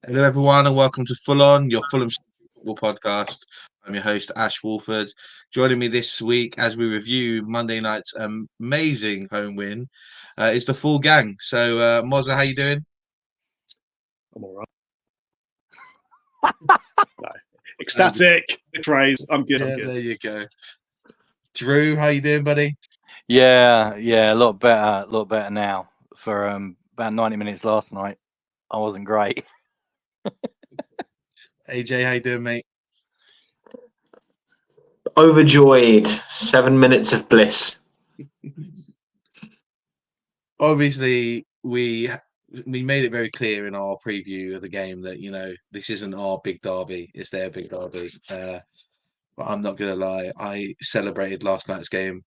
Hello, everyone, and welcome to Full-on, your Fulham football podcast. I'm your host, Ash Woolford. Joining me this week as we review Monday night's amazing home win is the full gang. So, Mozza, how you doing? I'm all right. No. Ecstatic phrase. I'm good. I'm good. There you go. Drew, how you doing, buddy? Yeah, a lot better now. For about 90 minutes last night, I wasn't great. AJ, how you doing, mate? Overjoyed. 7 minutes of bliss. Obviously, we made it very clear in our preview of the game that this isn't our big derby; it's their big derby. But I'm not gonna lie, I celebrated last night's game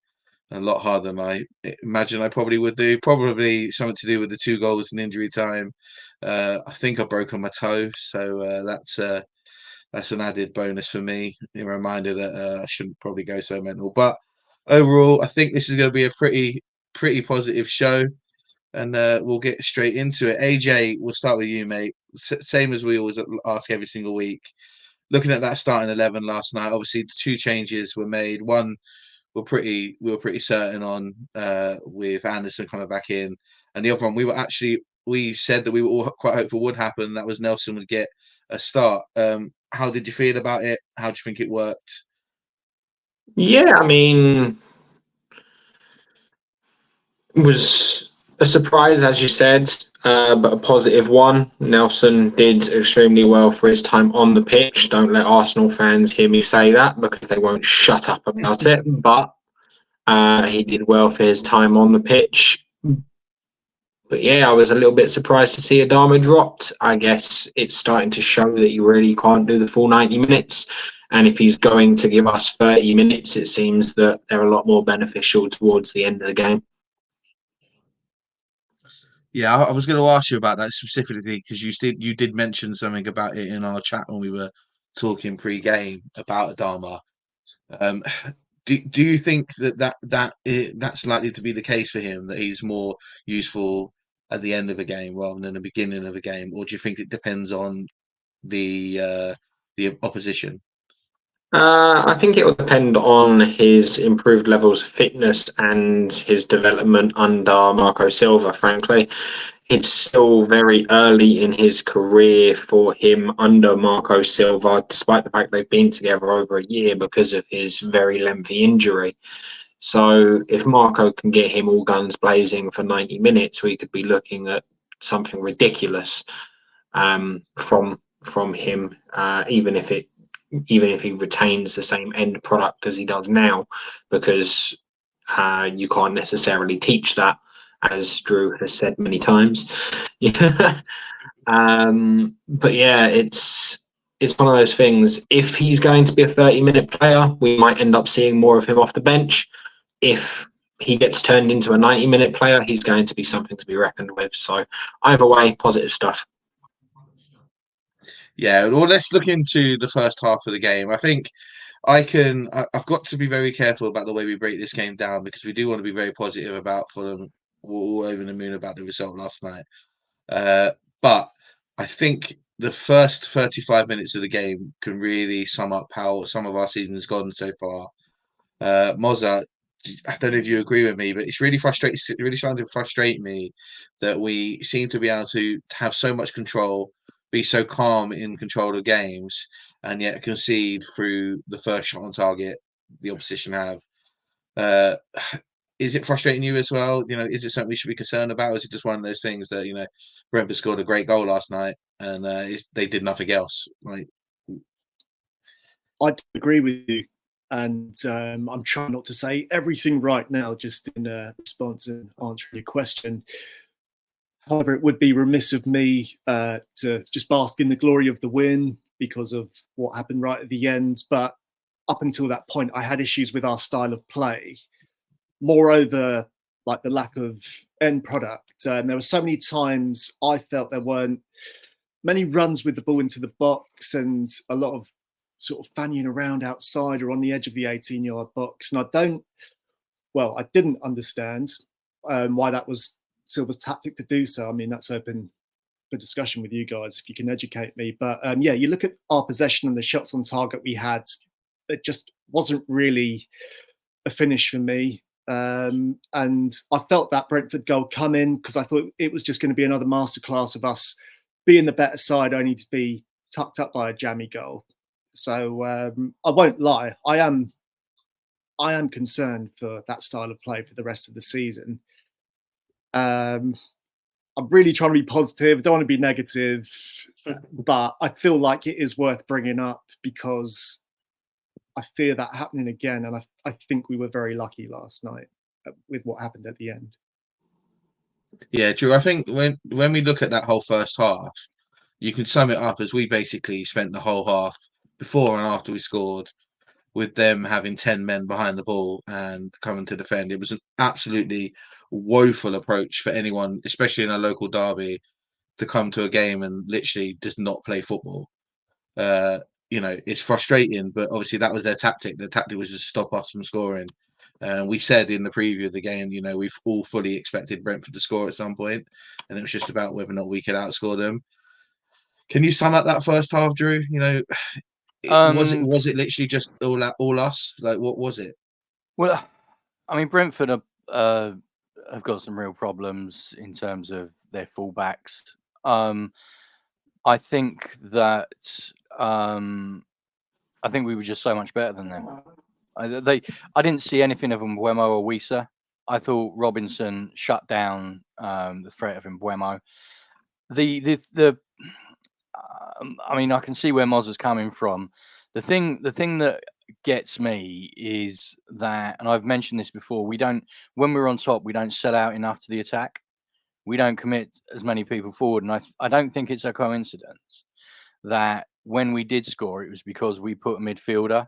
a lot harder than I imagine I probably would do. Probably something to do with the 2 goals in injury time. I think I broke on my toe, so that's an added bonus for me. A reminder that I shouldn't probably go so mental. But overall, I think this is going to be a pretty positive show, and we'll get straight into it. AJ, we'll start with you, mate. Same as we always ask every single week. Looking at that starting 11 last night, obviously the 2 changes were made. One we were pretty certain on with Anderson coming back in, and the other one we said that we were all quite hopeful would happen. That was Nelson would get a start. How did you feel about it? How do you think it worked? Yeah, I mean, it was a surprise, as you said, but a positive one. Nelson did extremely well for his time on the pitch. Don't let Arsenal fans hear me say that because they won't shut up about it. But he did well for his time on the pitch. But yeah, I was a little bit surprised to see Adama dropped. I guess it's starting to show that you really can't do the full 90 minutes. And if he's going to give us 30 minutes, it seems that they're a lot more beneficial towards the end of the game. Yeah, I was going to ask you about that specifically because you did mention something about it in our chat when we were talking pre-game about Adama. Do you think that's likely to be the case for him, that he's more useful at the end of a game rather than the beginning of a game, or do you think it depends on the opposition? I think it will depend on his improved levels of fitness and his development under Marco Silva, frankly. It's still very early in his career for him under Marco Silva, despite the fact they've been together over a year because of his very lengthy injury. So if Marco can get him all guns blazing for 90 minutes, we could be looking at something ridiculous from him, even if he retains the same end product as he does now, because you can't necessarily teach that, as Drew has said many times. But yeah, it's one of those things. If he's going to be a 30-minute player, we might end up seeing more of him off the bench. If he gets turned into a 90-minute player, he's going to be something to be reckoned with. So either way, positive stuff. Yeah, well, let's look into the first half of the game. I think I've got to be very careful about the way we break this game down because we do want to be very positive about Fulham. We're all over the moon about the result last night. But I think the first 35 minutes of the game can really sum up how some of our season has gone so far. Mozza, I don't know if you agree with me, but it's really frustrating. Really starting to frustrate me that we seem to be able to have so much control, be so calm in control of games, and yet concede through the first shot on target the opposition have. Uh, is it frustrating you as well? Is it something we should be concerned about? Or is it just one of those things that Brentford scored a great goal last night and they did nothing else? I agree with you. And I'm trying not to say everything right now, just in response and answering your question. However, it would be remiss of me to just bask in the glory of the win because of what happened right at the end. But up until that point, I had issues with our style of play. Moreover, like the lack of end product. And there were so many times I felt there weren't many runs with the ball into the box and a lot of sort of fannying around outside or on the edge of the 18-yard box. And I didn't understand why that was Silva's tactic to do so. I mean, that's open for discussion with you guys if you can educate me. But yeah, you look at our possession and the shots on target we had, it just wasn't really a finish for me. And I felt that Brentford goal come in because I thought it was just going to be another masterclass of us being the better side, only to be tucked up by a jammy goal. So I won't lie, I am concerned for that style of play for the rest of the season. I'm really trying to be positive, don't want to be negative, but I feel like it is worth bringing up because I fear that happening again, and I think we were very lucky last night with what happened at the end. Yeah, Drew, I think when we look at that whole first half, you can sum it up as we basically spent the whole half before and after we scored with them having 10 men behind the ball and coming to defend. It was an absolutely woeful approach for anyone, especially in a local derby, to come to a game and literally just not play football. It's frustrating, but obviously that was their tactic. Their tactic was just stop us from scoring. We said in the preview of the game, we've all fully expected Brentford to score at some point, and it was just about whether or not we could outscore them. Can you sum up that first half, Drew? Was it literally just all us? Like, what was it? Well, I mean, Brentford have got some real problems in terms of their fullbacks. I think that I think we were just so much better than them. I didn't see anything of Mbeumo or Wissa. I thought Robinson shut down the threat of Mbeumo. I mean, I can see where Mozza's coming from. The thing that gets me is that, and I've mentioned this before, when we're on top, we don't sell out enough to the attack. We don't commit as many people forward, and I don't think it's a coincidence that when we did score, it was because we put a midfielder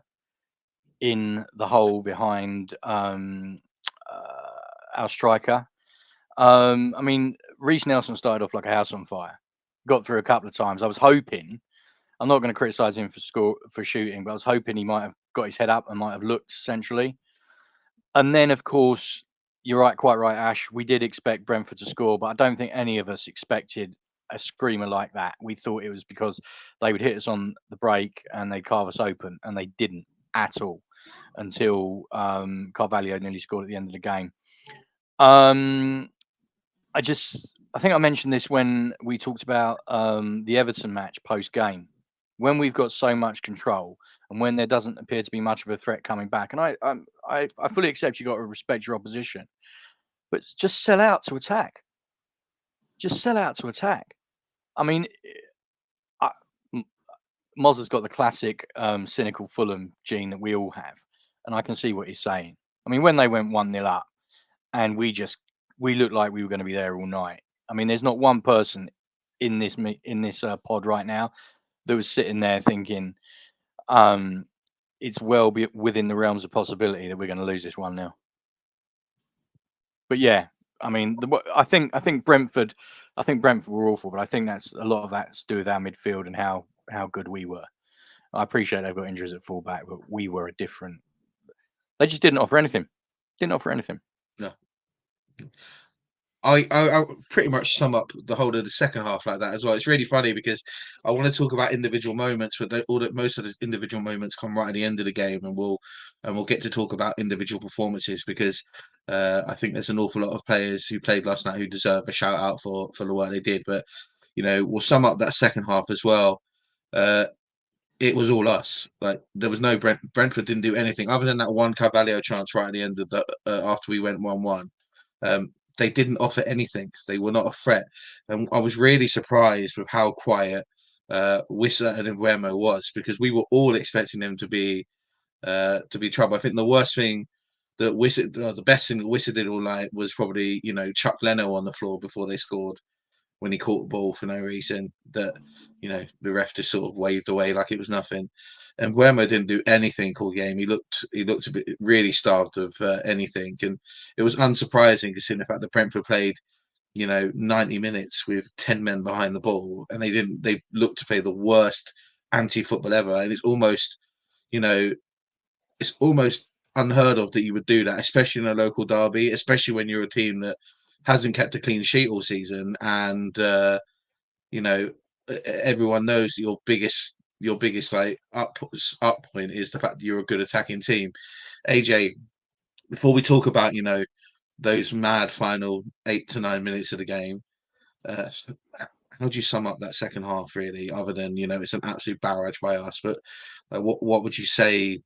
in the hole behind our striker. I mean, Reece Nelson started off like a house on fire. Got through a couple of times. I was hoping. I'm not going to criticise him for shooting, but I was hoping he might have got his head up and might have looked centrally. And then, of course, you're right, quite right, Ash. We did expect Brentford to score, but I don't think any of us expected a screamer like that. We thought it was because they would hit us on the break and they'd carve us open, and they didn't at all until Carvalho nearly scored at the end of the game. I think I mentioned this when we talked about the Everton match post-game. When we've got so much control and when there doesn't appear to be much of a threat coming back, and I fully accept you got to respect your opposition, but just sell out to attack. Just sell out to attack. I mean, Mozza's got the classic cynical Fulham gene that we all have, and I can see what he's saying. I mean, when they went 1-0 up, and we looked like we were going to be there all night. I mean, there's not one person in this pod right now that was sitting there thinking it's well within the realms of possibility that we're going to lose this 1-0. But yeah, I mean, I think Brentford were awful, but I think that's a lot of that's to do with our midfield and how good we were. I appreciate they've got injuries at fullback, but we were a different. They just didn't offer anything. No. I pretty much sum up the whole of the second half like that as well. It's really funny because I want to talk about individual moments, but most of the individual moments come right at the end of the game, and we'll get to talk about individual performances because I think there's an awful lot of players who played last night who deserve a shout out for the work they did. But we'll sum up that second half as well. It was all us. Like there was no Brentford didn't do anything other than that one Carvalho chance right at the end of the after we went 1-1. They didn't offer anything. They were not a threat, and I was really surprised with how quiet Wissa and Mbeumo was because we were all expecting them to be trouble. I think the worst thing that the best thing that Wissa did all night was probably chuck Leno on the floor before they scored when he caught the ball for no reason. That the ref just sort of waved away like it was nothing. And Mbeumo didn't do anything all game. He looked a bit really starved of anything, and it was unsurprising considering the fact that Brentford played 90 minutes with 10 men behind the ball, and they looked to play the worst anti-football ever. And it's almost unheard of that you would do that, especially in a local derby, especially when you're a team that hasn't kept a clean sheet all season and you know, everyone knows your biggest like up point is the fact that you're a good attacking team. AJ, before we talk about, you know, those mad final 8 to 9 minutes of the game, uh, how do you sum up that second half, really, other than, you know, it's an absolute barrage by us? But what would you say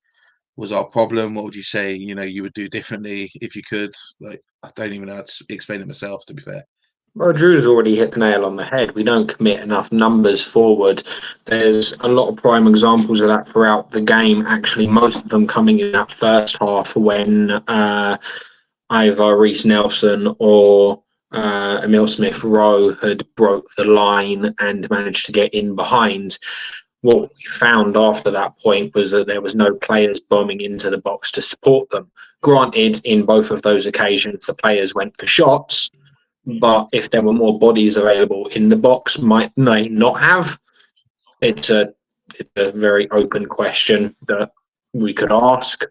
was our problem? What would you say, you know, you would do differently if you could? Like, I don't even know how to explain it myself, to be fair. Well, Drew's already hit the nail on the head. We don't commit enough numbers forward. There's a lot of prime examples of that throughout the game, actually, most of them coming in that first half when either Reece Nelson or Emil Smith Rowe had broke the line and managed to get in behind. What we found after that point was that there was no players bombing into the box to support them. Granted, in both of those occasions, the players went for shots, but if there were more bodies available in the box, might they not have? It's a very open question that we could ask.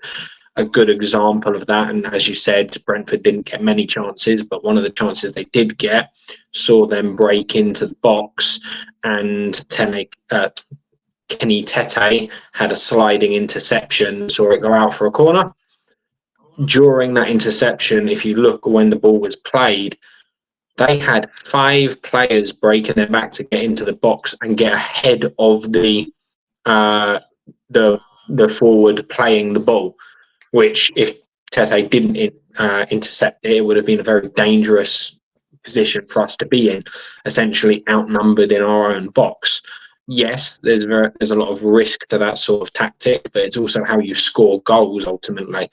A good example of that, and as you said, Brentford didn't get many chances, but one of the chances they did get saw them break into the box, and Kenny Tete had a sliding interception, saw it go out for a corner. During that interception, if you look when the ball was played, they had 5 players breaking their back to get into the box and get ahead of the forward playing the ball, which if Tete didn't intercept it, it would have been a very dangerous position for us to be in, essentially outnumbered in our own box. Yes, there's a lot of risk to that sort of tactic, but it's also how you score goals ultimately.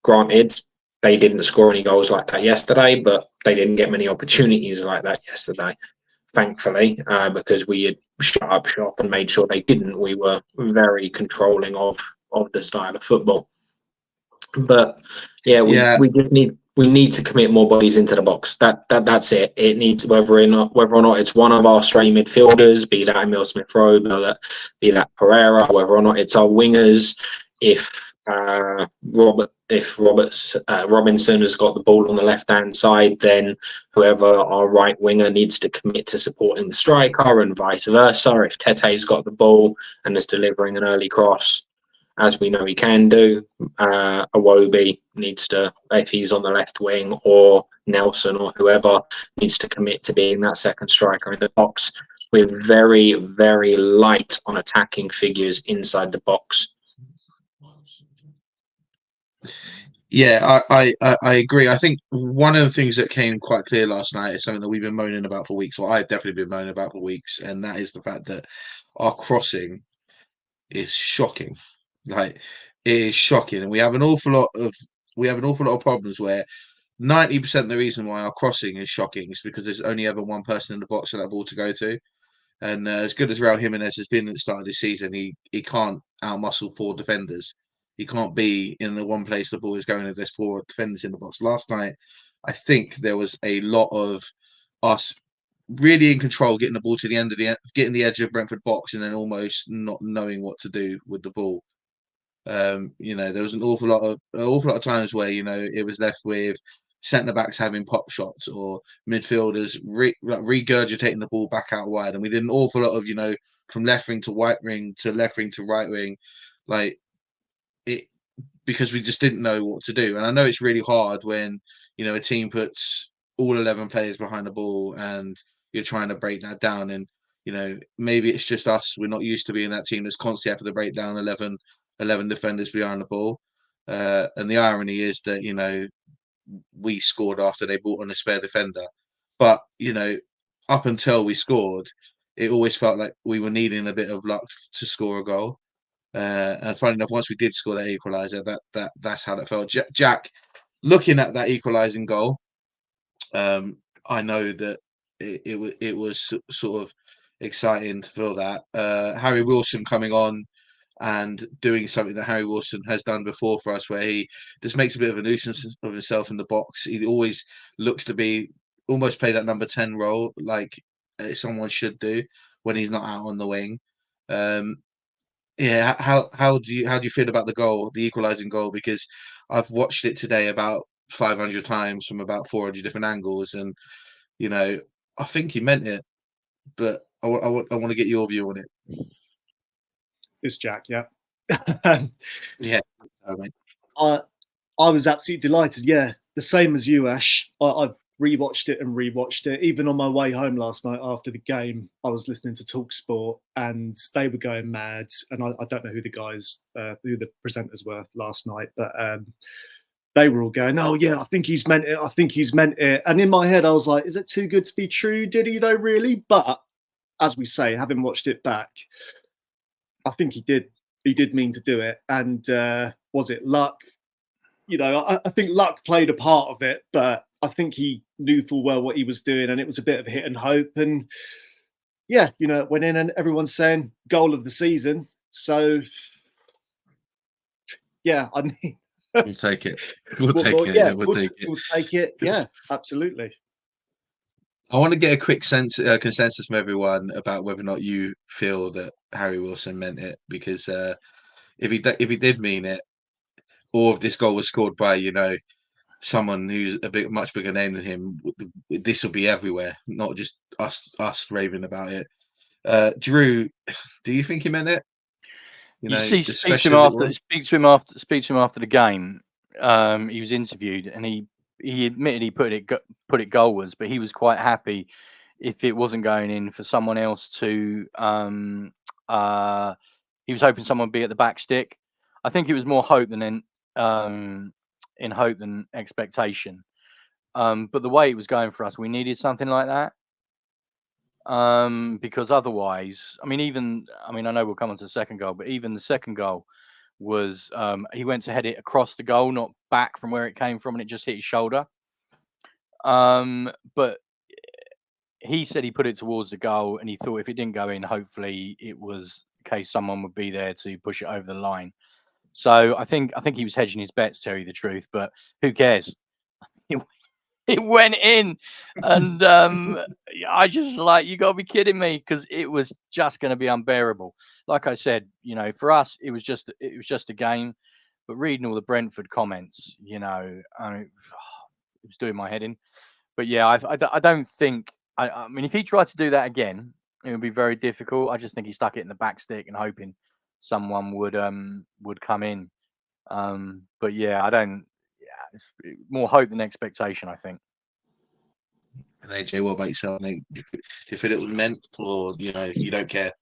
Granted, they didn't score any goals like that yesterday, but they didn't get many opportunities like that yesterday, thankfully, because we had shut up shop and made sure they didn't. We were very controlling of the style of football. But yeah, we just need to commit more bodies into the box. That's it. It needs whether or not it's one of our stray midfielders, be that Emil Smith Rowe, be that Pereira, whether or not it's our wingers. If Robinson has got the ball on the left hand side, then whoever our right winger needs to commit to supporting the striker, and vice versa. If Tete's got the ball and is delivering an early cross, as we know he can do, Iwobi needs to, if he's on the left wing, or Nelson or whoever, needs to commit to being that second striker in the box. We're very, very light on attacking figures inside the box. Yeah, I agree. I think one of the things that came quite clear last night is something that we've been moaning about for weeks. Well, I've definitely been moaning about for weeks, and that is the fact that our crossing is shocking. Like, it is shocking, and we have an awful lot of problems where 90% of the reason why our crossing is shocking is because there's only ever one person in the box for that ball to go to. And as good as Raul Jimenez has been at the start of this season, he can't outmuscle 4 defenders. He can't be in the one place the ball is going if there's 4 defenders in the box. Last night, I think there was a lot of us really in control, getting the ball to the end of getting the edge of Brentford box, and then almost not knowing what to do with the ball. You know, there was an awful lot of times where, you know, it was left with centre backs having pop shots or midfielders regurgitating the ball back out wide, and we did an awful lot of, you know, from left wing to right wing to left wing to right wing, like it, because we just didn't know what to do. And I know it's really hard when, you know, a team puts all 11 players behind the ball and you're trying to break that down. And, you know, maybe it's just us. We're not used to being that team that's constantly having to break down 11 defenders behind the ball. And the irony is that, you know, we scored after they brought on a spare defender. But, you know, up until we scored, it always felt like we were needing a bit of luck to score a goal. And funny enough, once we did score that equaliser, that's how it felt. Jack, looking at that equalising goal, I know that it was sort of exciting to feel that. Harry Wilson coming on and doing something that Harry Wilson has done before for us, where he just makes a bit of a nuisance of himself in the box. He always looks to be almost play that number 10 role, like someone should do when he's not out on the wing. Yeah, how do you feel about the goal, the equalising goal? Because I've watched it today about 500 times from about 400 different angles, and you know, I think he meant it. but I want to get your view on it. It's Jack, yeah. Yeah, mate. I was absolutely delighted. Yeah, the same as you, Ash. I've rewatched it and rewatched it. Even on my way home last night after the game, I was listening to Talk Sport, and they were going mad. And I don't know who the guys, who the presenters were last night, but they were all going, "Oh yeah, I think he's meant it. I think he's meant it." And in my head, I was like, "Is it too good to be true? Did he though, really?" But as we say, having watched it back, I think he did. He did mean to do it. And was it luck? You know, I think luck played a part of it, but I think he knew full well what he was doing, and it was a bit of hit and hope. And yeah, you know, it went in, and everyone's saying goal of the season. So yeah, I mean, We'll take it. We'll take it. Yeah, Yeah, we'll take it. We'll take it. Yeah, absolutely. I want to get a quick consensus from everyone about whether or not you feel that Harry Wilson meant it, because if he did mean it, or if this goal was scored by, you know, someone who's much bigger name than him, this will be everywhere, not just us raving about it. Drew, do you think he meant it? You see, speak to him after the game. He was interviewed, and he admitted he put it goalwards, but he was quite happy if it wasn't going in for someone else to. He was hoping someone would be at the back stick. I think it was more hope than in hope than expectation. But the way it was going for us, we needed something like that. Because otherwise, I know we'll come on to the second goal, but even the second goal was he went to head it across the goal, not back from where it came from, and it just hit his shoulder. But he said he put it towards the goal, and he thought if it didn't go in, hopefully it was in case someone would be there to push it over the line. So I think he was hedging his bets, to tell you the truth, but who cares? It went in, and I just like, you got to be kidding me, because it was just going to be unbearable. Like I said, you know, for us, it was just a game. But reading all the Brentford comments, you know, it was doing my head in. But yeah, I don't think. I mean, if he tried to do that again, it would be very difficult. I just think he stuck it in the back stick and hoping someone would come in. But yeah, I don't. Yeah, it's more hope than expectation, I think. And AJ, what about yourself? Do you feel it was meant, or you know, you don't care?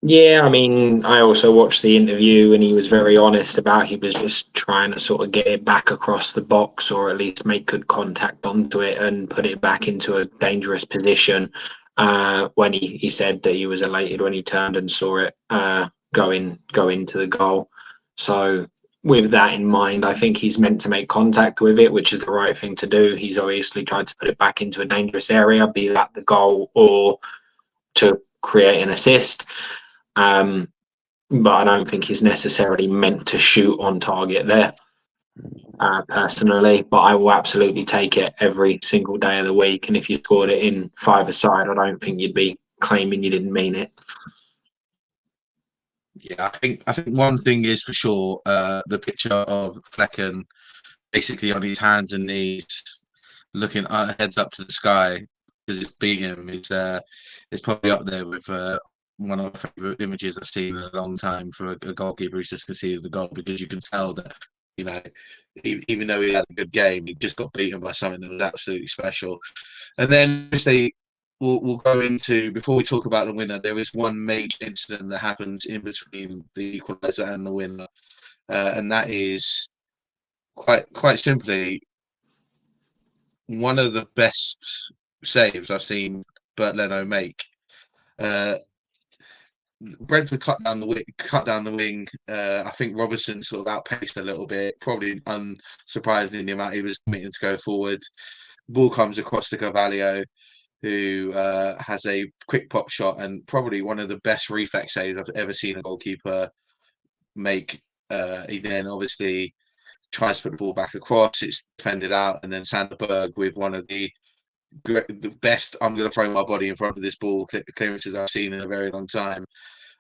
Yeah, I mean, I also watched the interview, and he was very honest about he was just trying to sort of get it back across the box, or at least make good contact onto it and put it back into a dangerous position. When he said that he was elated when he turned and saw it go into the goal. So with that in mind, I think he's meant to make contact with it, which is the right thing to do. He's obviously tried to put it back into a dangerous area, be that the goal or to create an assist. But I don't think he's necessarily meant to shoot on target there, personally. But I will absolutely take it every single day of the week. And if you scored it in five-a-side, I don't think you'd be claiming you didn't mean it. Yeah, I think one thing is for sure, the picture of Flecken basically on his hands and knees, looking heads up to the sky because it's beat him. It's probably up there with one of my favourite images I've seen in a long time for a goalkeeper who's just conceded the goal, because you can tell that, you know, even though he had a good game, he just got beaten by something that was absolutely special. And then obviously we'll go into, before we talk about the winner, there is one major incident that happens in between the equaliser and the winner, and that is quite simply one of the best saves I've seen Bert Leno make. Brentford cut down the wing. I think Robertson sort of outpaced a little bit, probably unsurprisingly the amount he was committing to go forward. Ball comes across to Carvalho, who has a quick pop shot and probably one of the best reflex saves I've ever seen a goalkeeper make. He then obviously tries to put the ball back across. It's defended out, and then Sander Berg with one of the best "I'm going to throw my body in front of this ball" clearances I've seen in a very long time.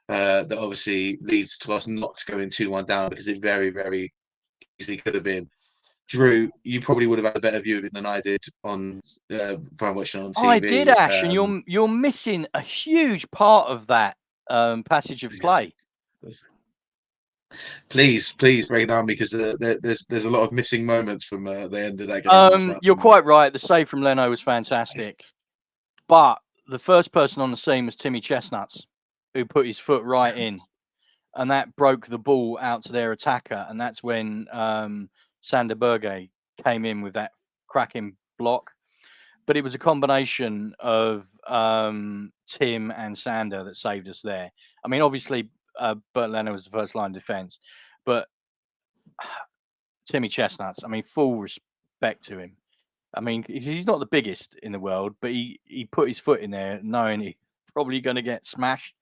That obviously leads to us not going 2-1 down, because it very, very easily could have been. Drew, you probably would have had a better view of it than I did on by watching it on TV. I did, Ash, and you're missing a huge part of that passage of play. Please break down, because there's a lot of missing moments from the end of that game. Last night. You're quite right. The save from Leno was fantastic, but the first person on the scene was Timmy Chestnuts, who put his foot right in, and that broke the ball out to their attacker, and that's when Sander Berge came in with that cracking block. But it was a combination of Tim and Sander that saved us there. I mean, obviously, Bert Leno was the first line of defence, but Timmy Chestnuts, I mean, full respect to him. I mean, he's not the biggest in the world, but he put his foot in there knowing he's probably going to get smashed.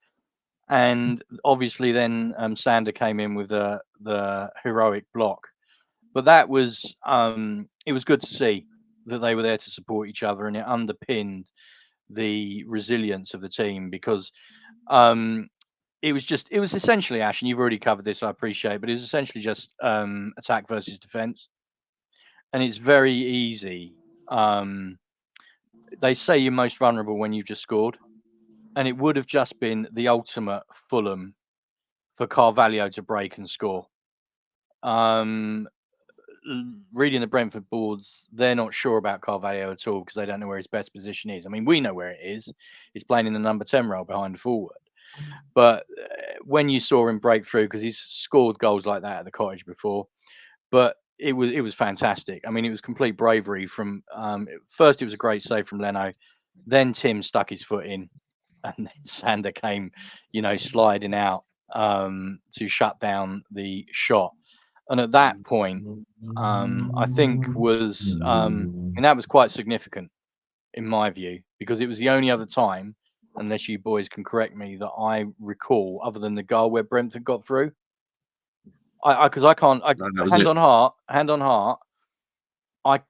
And obviously then Sander came in with the heroic block. But that was, it was good to see that they were there to support each other, and it underpinned the resilience of the team, because it was essentially, Ash, and you've already covered this, I appreciate, but it was essentially just attack versus defense. And it's very easy. They say you're most vulnerable when you've just scored, and it would have just been the ultimate Fulham for Carvalho to break and score. Reading the Brentford boards, they're not sure about Carvalho at all, because they don't know where his best position is. I mean, we know where it is. He's playing in the number 10 role behind the forward. But when you saw him break through, because he's scored goals like that at the Cottage before, but it was fantastic. I mean, it was complete bravery from first. It was a great save from Leno. Then Tim stuck his foot in, and then Sander came, sliding out to shut down the shot. And at that point, I think and that was quite significant in my view, because it was the only other time, unless you boys can correct me, that I recall, other than the goal where Brentford got through. Because I can't. Hand on heart, I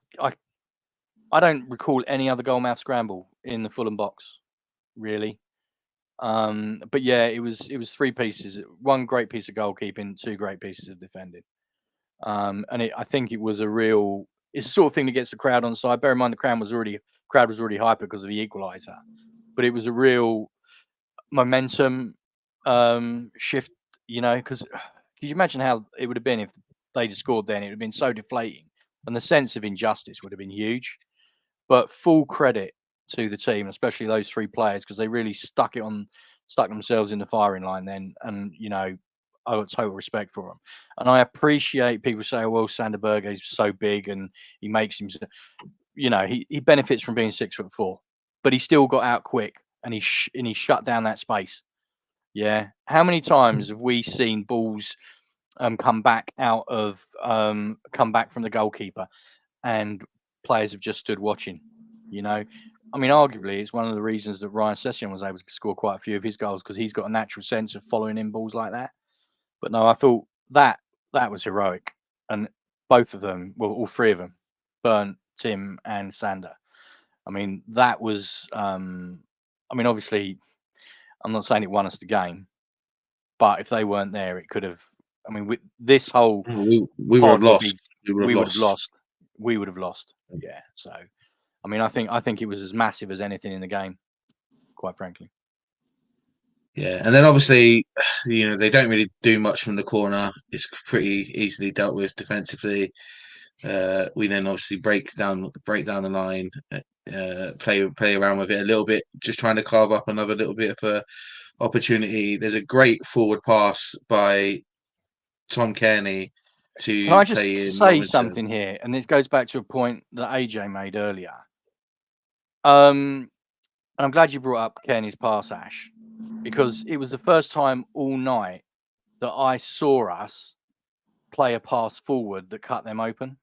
don't recall any other goal mouth scramble in the Fulham box, really. But yeah, it was 3 pieces: 1 great piece of goalkeeping, 2 great pieces of defending. And I think it was it's the sort of thing that gets the crowd on side. Bear in mind, the crowd was already hyper because of the equaliser, but it was a real momentum shift. Because can you imagine how it would have been if they just scored then? It would have been so deflating, and the sense of injustice would have been huge. But full credit to the team, especially those 3 players, because they really stuck themselves in the firing line then. And I got total respect for them. And I appreciate people say, well, Sander Berge is so big and he makes him, he benefits from being 6'4", but he still got out quick, and he shut down that space. Yeah. How many times have we seen balls come back from the goalkeeper, and players have just stood watching? I mean, arguably, it's one of the reasons that Ryan Sessegnon was able to score quite a few of his goals, because he's got a natural sense of following in balls like that. But no, I thought that was heroic, and both of them, well, all 3 of them, Bernd, Tim, and Sander. I mean, that was. Obviously, I'm not saying it won us the game, but if they weren't there, it could have. I mean, with this whole, we would have lost. We would have lost. We would have lost. Yeah. So, I mean, I think it was as massive as anything in the game, quite frankly. Yeah, and then obviously, they don't really do much from the corner. It's pretty easily dealt with defensively. We then obviously break down the line, play around with it a little bit, just trying to carve up another little bit of a opportunity. There's a great forward pass by Tom Kearney to Can I just play in say Robinson. something here? And this goes back to a point that AJ made earlier. And I'm glad you brought up Kearney's pass, Ash, because it was the first time all night that I saw us play a pass forward that cut them open.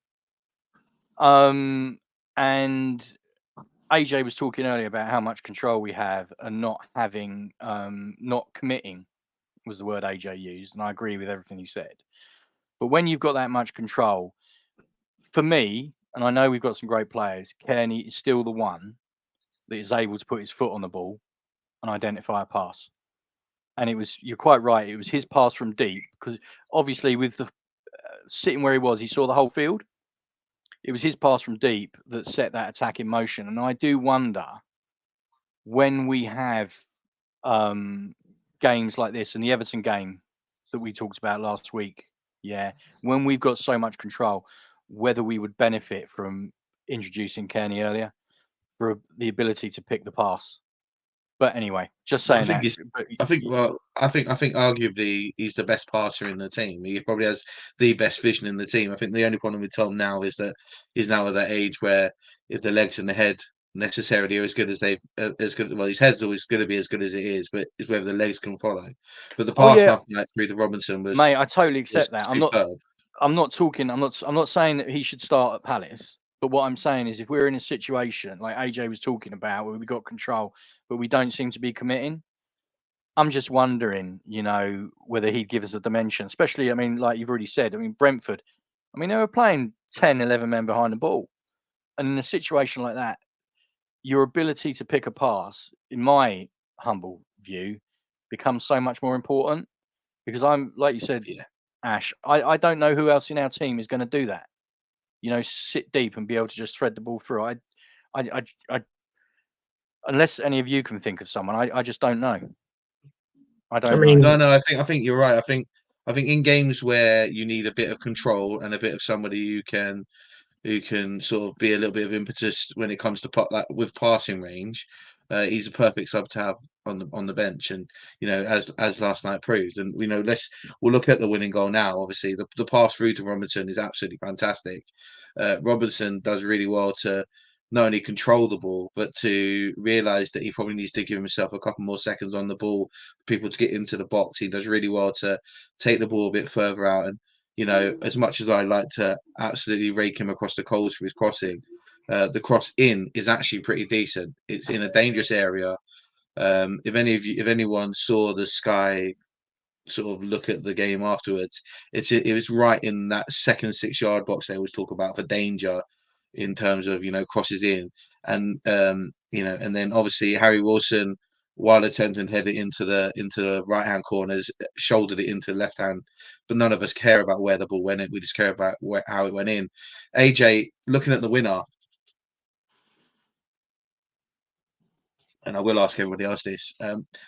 And AJ was talking earlier about how much control we have, and not committing was the word AJ used, and I agree with everything he said. But when you've got that much control, for me, and I know we've got some great players, Kearney is still the one that is able to put his foot on the ball and identify a pass. And you're quite right, it was his pass from deep, because obviously with the sitting where he was, he saw the whole field. It was his pass from deep that set that attack in motion. And I do wonder when we have games like this, and the Everton game that we talked about last week, when we've got so much control, whether we would benefit from introducing Kearney earlier for the ability to pick the pass. But anyway, just saying I think that. I think arguably he's the best passer in the team. He probably has the best vision in the team. I think the only problem with Tom now is that he's now at that age where if the legs and the head necessarily are as good as they've well, his head's always going to be as good as it is, but it's whether the legs can follow. But the pass last night through to Robinson was, mate, I totally accept that. superb. I'm not saying that he should start at Palace. But what I'm saying is, if we're in a situation like AJ was talking about, where we got control, but we don't seem to be committing, I'm just wondering, whether he'd give us a dimension. Especially, I mean, like you've already said, I mean, Brentford, I mean, they were playing 10, 11 men behind the ball. And in a situation like that, your ability to pick a pass, in my humble view, becomes so much more important. Because I'm, like you said, Ash, I don't know who else in our team is going to do that. Sit deep and be able to just thread the ball through. I unless any of you can think of someone, I just don't know. I don't know. No, I think you're right. I think in games where you need a bit of control and a bit of somebody who can sort of be a little bit of impetus when it comes to with passing range, he's a perfect sub to have on the bench. And as last night proved, and we'll look at the winning goal now. Obviously, the pass through to Robinson is absolutely fantastic. Robinson does really well to not only control the ball, but to realise that he probably needs to give himself a couple more seconds on the ball for people to get into the box. He does really well to take the ball a bit further out. And as much as I like to absolutely rake him across the coals for his crossing, the cross in is actually pretty decent. It's in a dangerous area. If anyone saw the Sky sort of look at the game afterwards, it was right in that second 6-yard box they always talk about for danger in terms of crosses in, and and then obviously Harry Wilson, while attempting to head it into the right hand corners, shouldered it into the left hand. But none of us care about where the ball went in. We just care about how it went in. AJ, looking at the winner, and I will ask everybody else this: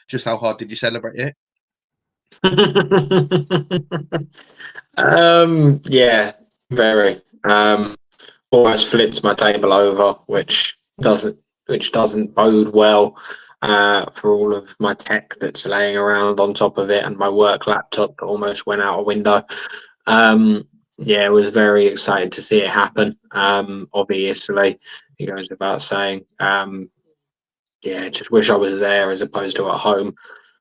just how hard did you celebrate it? Yeah, very. Almost flipped my table over, which doesn't bode well for all of my tech that's laying around on top of it, and my work laptop that almost went out a window. I was very excited to see it happen. Obviously, it goes without saying. Just wish I was there as opposed to at home.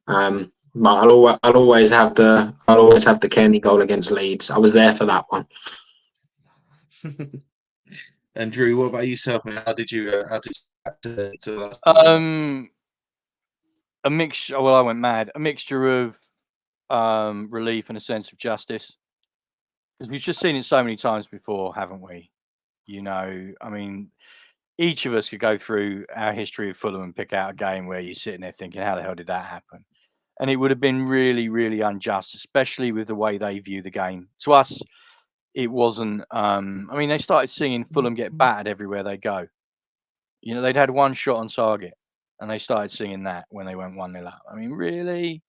But I'll always have the Kenny goal against Leeds. I was there for that one. And Drew, what about yourself, man? How did you to a mixture. Well, I went mad. A mixture of relief and a sense of justice, because we've just seen it so many times before, haven't we? I mean, each of us could go through our history of Fulham and pick out a game where you're sitting there thinking, how the hell did that happen? And it would have been really, really unjust, especially with the way they view the game. To us, it wasn't. I mean, they started seeing Fulham get battered everywhere they go. They'd had one shot on target, and they started singing that when they went 1-0 up. I mean, really,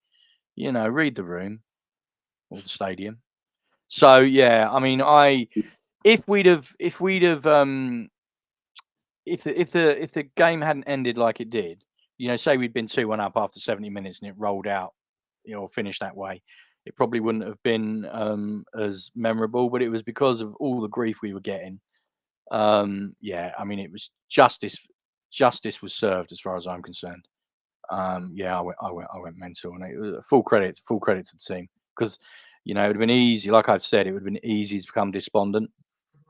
read the room or the stadium. So yeah, I mean, if the game hadn't ended like it did, say we'd been 2-1 up after 70 minutes and it rolled out, or finished that way, it probably wouldn't have been as memorable. But it was because of all the grief we were getting. I mean, it was justice. Justice was served, as far as I'm concerned. I went mental, and it was full credit to the team, because it would have been easy. Like I've said, it would have been easy to become despondent,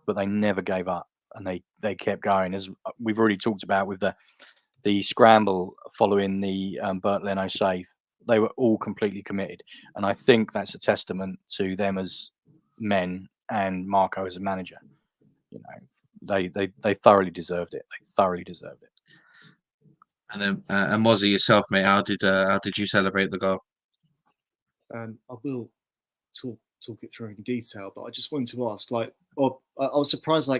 but they never gave up, and they kept going, as we've already talked about with the scramble following the Bert Leno save. They were all completely committed, and I think that's a testament to them as men and Marco as a manager. They thoroughly deserved it. They thoroughly deserved it. And then, and Mozza, yourself, mate, how did you celebrate the goal? I will talk it through in detail, but I just wanted to ask, I was surprised,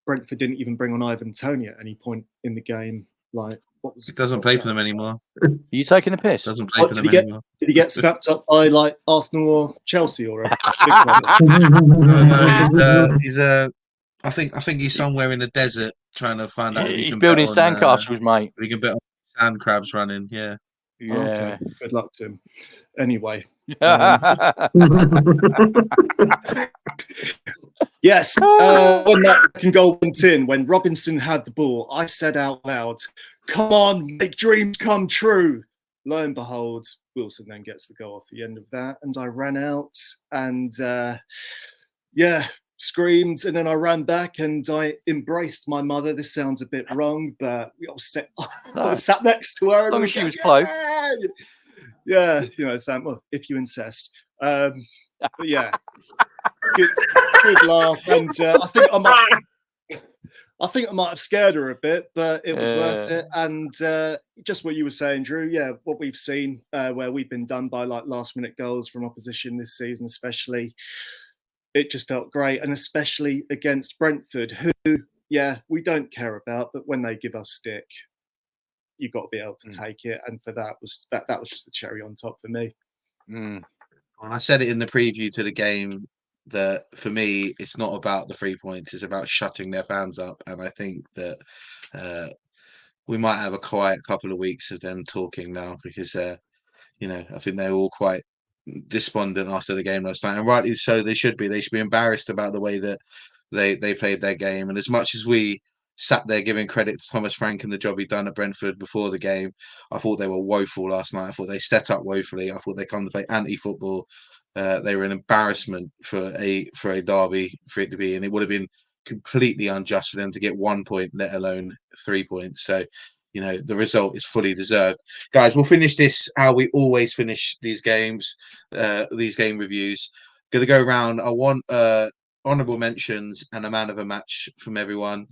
Brentford didn't even bring on Ivan Toney at any point in the game. Like, what was? He doesn't play for them anymore. Are you taking a piss? Doesn't play for them Did anymore. he get snapped up by like Arsenal or Chelsea or a big No, he's I think he's somewhere in the desert trying to find out if he He's can building bet on, sandcastles, mate. we can bet on sand crabs running. Yeah. Yeah. Okay, good luck to him. Anyway, yes, when that second goal went in, when Robinson had the ball, I said out loud, "Come on, make dreams come true." Lo and behold, Wilson then gets the goal off the end of that, and I ran out and screamed, and then I ran back and I embraced my mother. This sounds a bit wrong, but I was sat next to her. As long as she was close. Yeah, you know, well, if you insist. But yeah, good laugh, and I think I might have scared her a bit, but it was worth it. And just what you were saying, Drew. Yeah, what we've seen, where we've been done by like last-minute goals from opposition this season, especially, it just felt great, and especially against Brentford, who, we don't care about, but when they give us stick, you've got to be able to take it. And for that was just the cherry on top for me. Well, I said it in the preview to the game that for me, it's not about the 3 points; it's about shutting their fans up. And I think that we might have a quiet couple of weeks of them talking now because, you know, I think they're all quite despondent after the game last night, and rightly so. They should be. They should be embarrassed about the way that they played their game. And as much as we sat there giving credit to Thomas Frank and the job he'd done at Brentford before the game, I thought they were woeful last night. I thought they set up woefully. I thought they come to play anti-football. They were an embarrassment for a derby for it to be, and it would have been completely unjust for them to get 1 point, let alone 3 points. So, you know, the result is fully deserved. Guys, we'll finish this how we always finish these games, these game reviews. Going to go around. I want honourable mentions and a man of a match from everyone.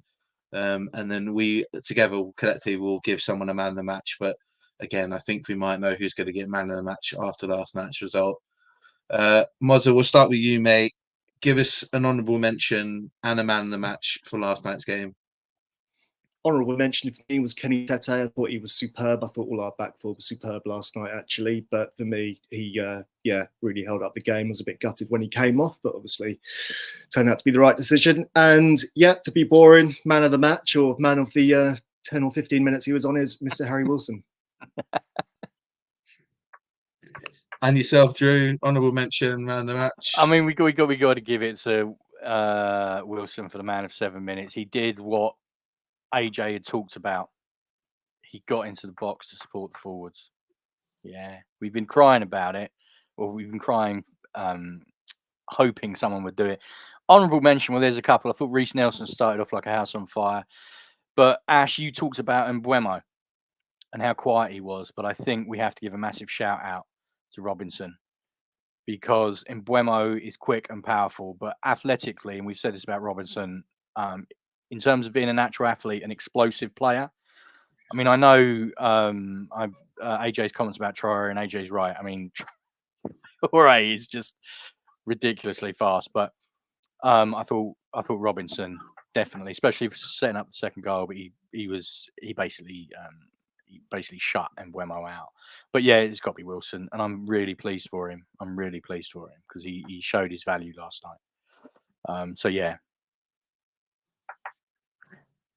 And then we together collectively will give someone a man of the match. But again, I think we might know who's going to get man of the match after last night's result. Mozza, we'll start with you, mate. Give us an honourable mention and a man of the match for last night's game. Honourable mention for me was Kenny Tete. I thought he was superb. I thought all our back four was superb last night, actually. But for me, he really held up the game. I was a bit gutted when he came off, but obviously turned out to be the right decision. And to be boring, man of the match or man of the 10 or 15 minutes he was on is Mr. Harry Wilson. And yourself, Drew, honourable mention, man of the match. I mean, we got to give it to Wilson for the man of 7 minutes. He did what AJ had talked about. He got into the box to support the forwards. Yeah, we've been crying about it, or we've been crying, hoping someone would do it. Honourable mention, well, there's a couple. I thought Reece Nelson started off like a house on fire. But Ash, you talked about Mbeumo and how quiet he was. But I think we have to give a massive shout out to Robinson, because Mbeumo is quick and powerful, but athletically, and we've said this about Robinson, in terms of being a natural athlete, an explosive player. I mean, I know AJ's comments about Traore, and AJ's right. I mean, Traore is just ridiculously fast, but I thought Robinson definitely, especially for setting up the second goal, but he basically shut Mbeumo out. But yeah, it's got to be Wilson, and I'm really pleased for him. Because he showed his value last night. So yeah.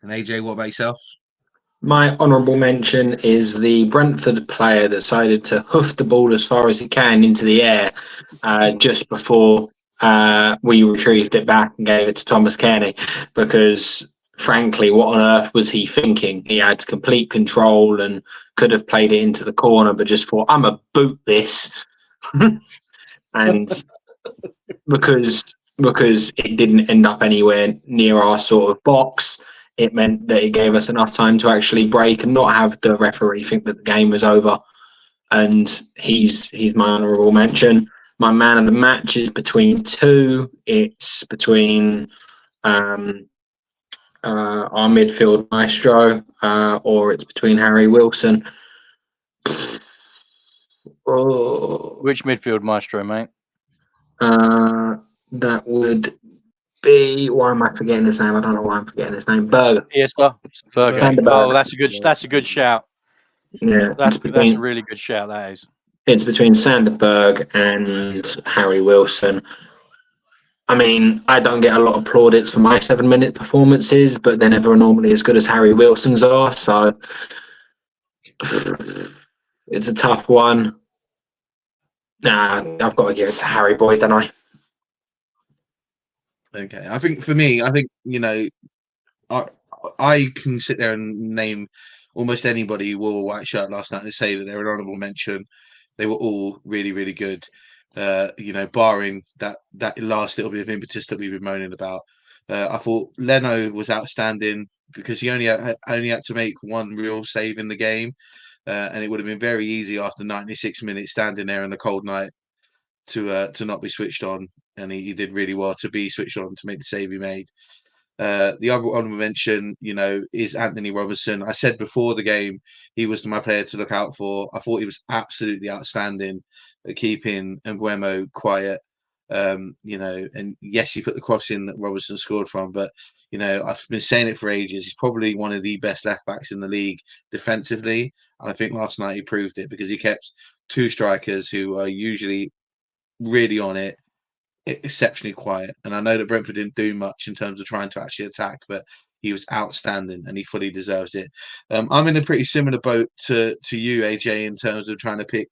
And AJ, what about yourself? My honourable mention is the Brentford player that decided to hoof the ball as far as he can into the air just before we retrieved it back and gave it to Thomas Kearney, because frankly, what on earth was he thinking? He had complete control and could have played it into the corner, but just thought, I'm a boot this. And because it didn't end up anywhere near our sort of box, it meant that it gave us enough time to actually break and not have the referee think that the game was over. And he's my honourable mention. My man of the match is between two. It's between our midfield maestro, or it's between Harry Wilson. Which midfield maestro, mate? That would be. Why am I forgetting his name? I don't know why I'm forgetting his name. Berger. Fiesta, Burger. Sander Oh, Berger. that's a good shout. Yeah, That's a really good shout. That is. it's between Sander Berg and Harry Wilson. I mean, I don't get a lot of plaudits for my 7-minute performances, but they're never normally as good as Harry Wilson's are. So it's a tough one. Nah, I've got to give it to Harry Boy, don't I? Okay, I think for me, I can sit there and name almost anybody who wore a white shirt last night and say that they're an honourable mention. They were all really, really good. Barring that last little bit of impetus that we've been moaning about. I thought Leno was outstanding because he only had to make one real save in the game, and it would have been very easy after 96 minutes standing there in the cold night to not be switched on, and he did really well to be switched on to make the save he made. The other honourable mention, is Anthony Robinson. I said before the game he was my player to look out for. I thought he was absolutely outstanding at keeping Mbeumo quiet. And yes, he put the cross in that Robinson scored from, but I've been saying it for ages. He's probably one of the best left backs in the league defensively, and I think last night he proved it because he kept two strikers who are usually really on it exceptionally quiet. And I know that Brentford didn't do much in terms of trying to actually attack, but he was outstanding and he fully deserves it. I'm in a pretty similar boat to you, AJ, in terms of trying to pick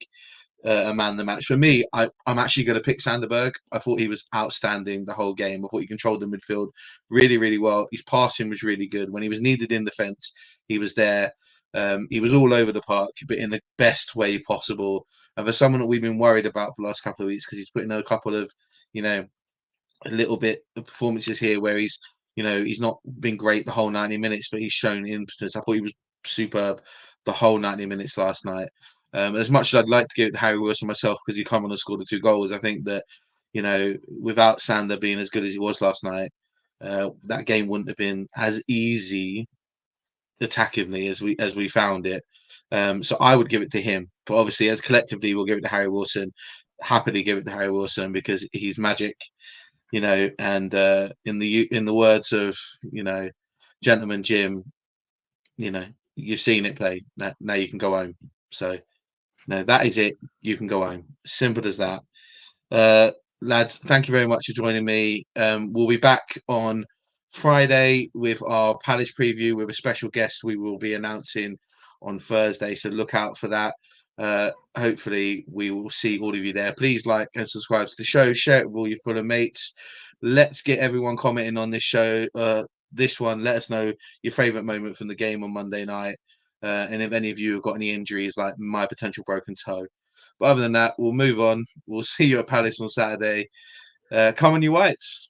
a man the match. For me, I'm actually going to pick Sanderberg. I thought he was outstanding the whole game. I thought he controlled the midfield really, really well. His passing was really good. When he was needed in defence, he was there. He was all over the park, but in the best way possible. And for someone that we've been worried about for the last couple of weeks, because he's put in a couple of, a little bit of performances here where he's not been great the whole 90 minutes, but he's shown impotence. I thought he was superb the whole 90 minutes last night. As much as I'd like to give it to Harry Wilson myself because he come on and scored the 2 goals, I think that, without Sander being as good as he was last night, that game wouldn't have been as easy attackingly as we found it. So I would give it to him. But obviously, as collectively, we'll give it to Harry Wilson. Happily give it to Harry Wilson because he's magic, and in the words of Gentleman Jim, you've seen it play. Now you can go home. So no, that is it. You can go home. Simple as that. Lads, thank you very much for joining me. We'll be back on Friday with our Palace preview with a special guest we will be announcing on Thursday. So look out for that. Hopefully we will see all of you there. Please like and subscribe to the show. Share it with all your Fulham mates. Let's get everyone commenting on this show. This one, let us know your favourite moment from the game on Monday night. And if any of you have got any injuries like my potential broken toe. But other than that, we'll move on. We'll see you at Palace on Saturday. Come on, you Whites.